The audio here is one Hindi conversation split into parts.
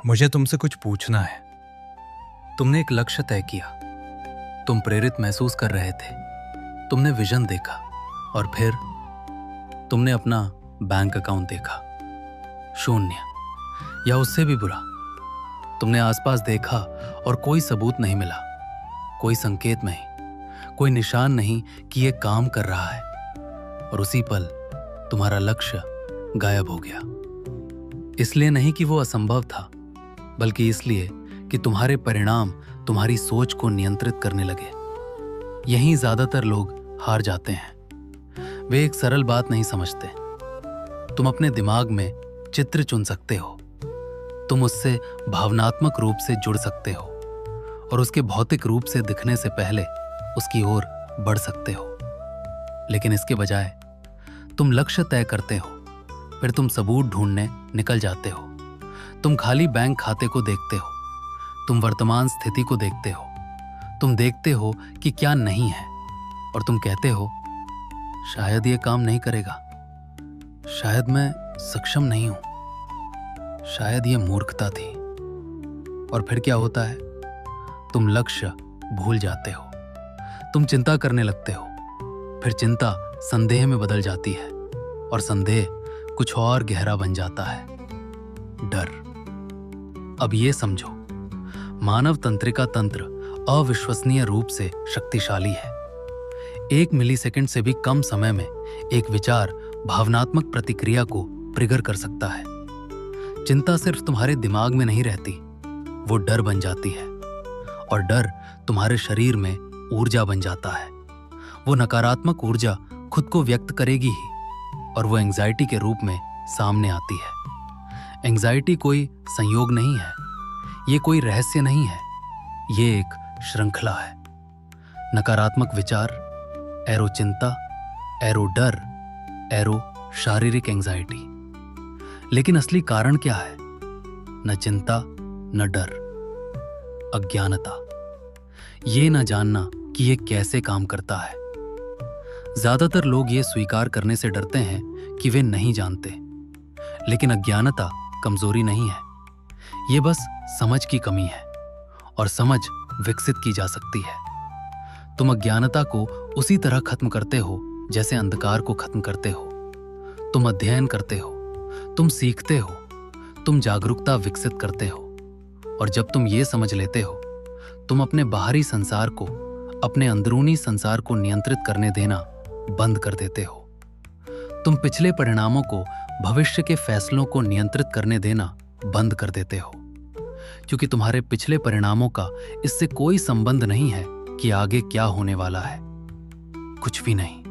मुझे तुमसे कुछ पूछना है। तुमने एक लक्ष्य तय किया, तुम प्रेरित महसूस कर रहे थे, तुमने विजन देखा और फिर तुमने अपना बैंक अकाउंट देखा, शून्य या उससे भी बुरा। तुमने आसपास देखा और कोई सबूत नहीं मिला, कोई संकेत नहीं, कोई निशान नहीं कि यह काम कर रहा है। और उसी पल तुम्हारा लक्ष्य गायब हो गया। इसलिए नहीं कि वो असंभव था, बल्कि इसलिए कि तुम्हारे परिणाम तुम्हारी सोच को नियंत्रित करने लगे। यहीं ज्यादातर लोग हार जाते हैं। वे एक सरल बात नहीं समझते। तुम अपने दिमाग में चित्र चुन सकते हो, तुम उससे भावनात्मक रूप से जुड़ सकते हो और उसके भौतिक रूप से दिखने से पहले उसकी ओर बढ़ सकते हो। लेकिन इसके बजाय तुम लक्ष्य तय करते हो, फिर तुम सबूत ढूंढने निकल जाते हो। तुम खाली बैंक खाते को देखते हो, तुम वर्तमान स्थिति को देखते हो, तुम देखते हो कि क्या नहीं है और तुम कहते हो शायद ये काम नहीं करेगा, शायद मैं सक्षम नहीं हूं, शायद ये मूर्खता थी। और फिर क्या होता है? तुम लक्ष्य भूल जाते हो, तुम चिंता करने लगते हो, फिर चिंता संदेह में बदल जाती है और संदेह कुछ और गहरा बन जाता है, डर। अब ये समझो, मानव तंत्रिका तंत्र अविश्वसनीय रूप से शक्तिशाली है। 1 मिलीसेकंड से भी कम समय में एक विचार भावनात्मक प्रतिक्रिया को ट्रिगर कर सकता है। चिंता सिर्फ तुम्हारे दिमाग में नहीं रहती, वो डर बन जाती है और डर तुम्हारे शरीर में ऊर्जा बन जाता है। वो नकारात्मक ऊर्जा खुद को व्यक्त करेगी ही और वो एंजाइटी के रूप में सामने आती है। एंजाइटी कोई संयोग नहीं है, ये कोई रहस्य नहीं है, ये एक श्रृंखला है। नकारात्मक विचार, एरो चिंता, एरो डर, एरो शारीरिक एंजाइटी। लेकिन असली कारण क्या है? न चिंता न डर, अज्ञानता। ये न जानना कि ये कैसे काम करता है। ज्यादातर लोग ये स्वीकार करने से डरते हैं कि वे नहीं जानते। लेकिन अज्ञानता कमजोरी नहीं है, ये बस समझ की कमी है और समझ विकसित की जा सकती है। तुम अज्ञानता को उसी तरह खत्म करते हो जैसे अंधकार को खत्म करते हो। तुम अध्ययन करते हो, तुम सीखते हो, तुम जागरूकता विकसित करते हो और जब तुम ये समझ लेते हो, तुम अपने बाहरी संसार को, अपने अंदरूनी संसार को नियंत्रित करने देना बंद कर देते हो। तुम पिछले परिणामों को, भविष्य के फैसलों को नियंत्रित करने देना बंद कर देते हो, क्योंकि तुम्हारे पिछले परिणामों का इससे कोई संबंध नहीं है कि आगे क्या होने वाला है। कुछ भी नहीं।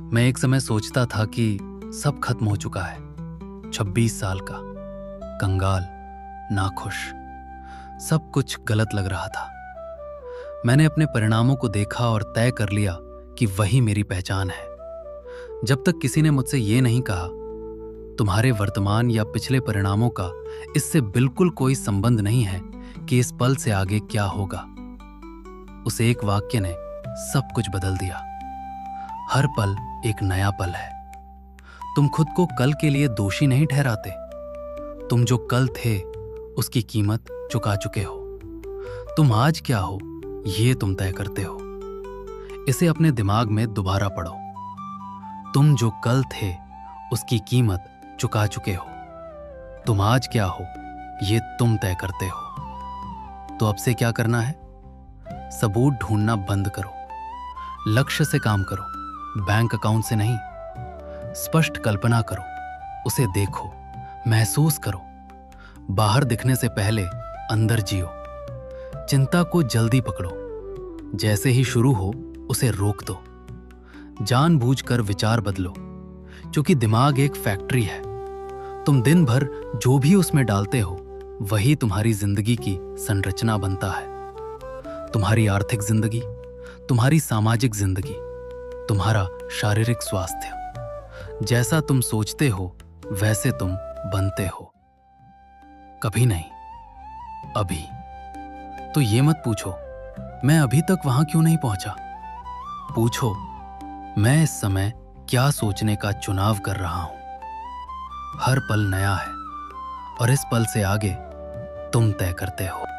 मैं एक समय सोचता था कि सब खत्म हो चुका है। 26 साल का, कंगाल, नाखुश, सब कुछ गलत लग रहा था। मैंने अपने परिणामों को देखा और तय कर लिया कि वही मेरी पहचान है। जब तक किसी ने मुझसे ये नहीं कहा तुम्हारे वर्तमान या पिछले परिणामों का इससे बिल्कुल कोई संबंध नहीं है कि इस पल से आगे क्या होगा, उस एक वाक्य ने सब कुछ बदल दिया। हर पल एक नया पल है। तुम खुद को कल के लिए दोषी नहीं ठहराते। तुम जो कल थे उसकी कीमत चुका चुके हो। तुम आज क्या हो ये तुम तय करते हो। इसे अपने दिमाग में दोबारा पढ़ो। तुम जो कल थे उसकी कीमत चुका चुके हो। तुम आज क्या हो ये तुम तय करते हो। तो अब से क्या करना है? सबूत ढूंढना बंद करो, लक्ष्य से काम करो, बैंक अकाउंट से नहीं। स्पष्ट कल्पना करो, उसे देखो, महसूस करो। बाहर दिखने से पहले अंदर जियो। चिंता को जल्दी पकड़ो, जैसे ही शुरू हो उसे रोक दो। जानबूझकर विचार बदलो, क्योंकि दिमाग एक फैक्ट्री है। तुम दिन भर जो भी उसमें डालते हो वही तुम्हारी जिंदगी की संरचना बनता है। तुम्हारी आर्थिक जिंदगी, तुम्हारी सामाजिक जिंदगी, तुम्हारा शारीरिक स्वास्थ्य। जैसा तुम सोचते हो वैसे तुम बनते हो। कभी नहीं, अभी। तो ये मत पूछो मैं अभी तक वहां क्यों नहीं पहुंचा। पूछो मैं इस समय क्या सोचने का चुनाव कर रहा हूं। हर पल नया है और इस पल से आगे तुम तय करते हो।